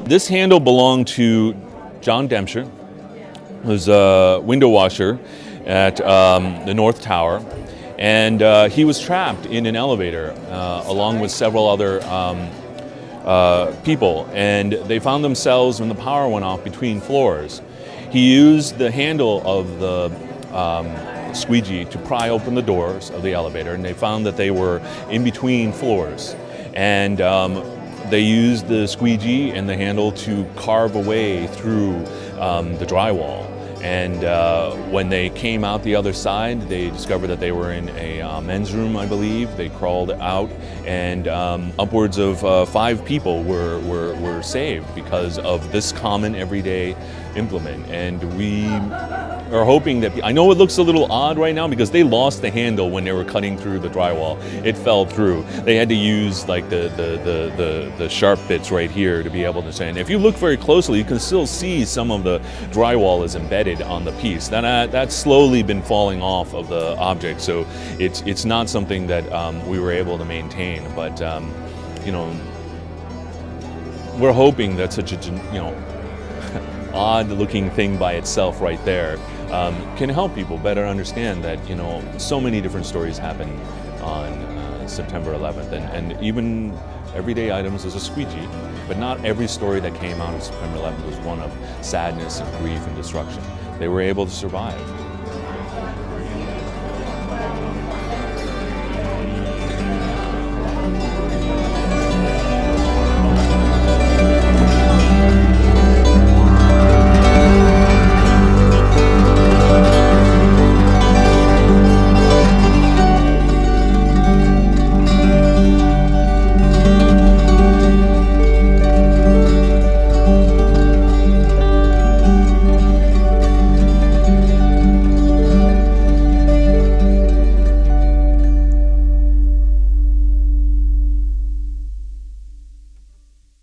This handle belonged to Jan Demczur, who was a window washer at the North Tower, and he was trapped in an elevator along with several other people, and they found themselves when the power went off between floors. He used the handle of the squeegee to pry open the doors of the elevator, and they found that they were in between floors. And they used the squeegee and the handle to carve away through the drywall. And when they came out the other side, they discovered that they were in a men's room, I believe. They crawled out, and upwards of 5 people were saved because of this common everyday implement. And we are hoping that, I know it looks a little odd right now because they lost the handle when they were cutting through the drywall. It fell through. They had to use like the sharp bits right here to be able to say. And if you look very closely, you can still see some of the drywall is embedded on the piece. That's slowly been falling off of the object, so it's not something that we were able to maintain. But you know, we're hoping that such a odd-looking thing by itself right there can help people better understand that so many different stories happen on September 11th, and even everyday items as a squeegee, but not every story that came out of September 11th was one of sadness and grief and destruction. They were able to survive.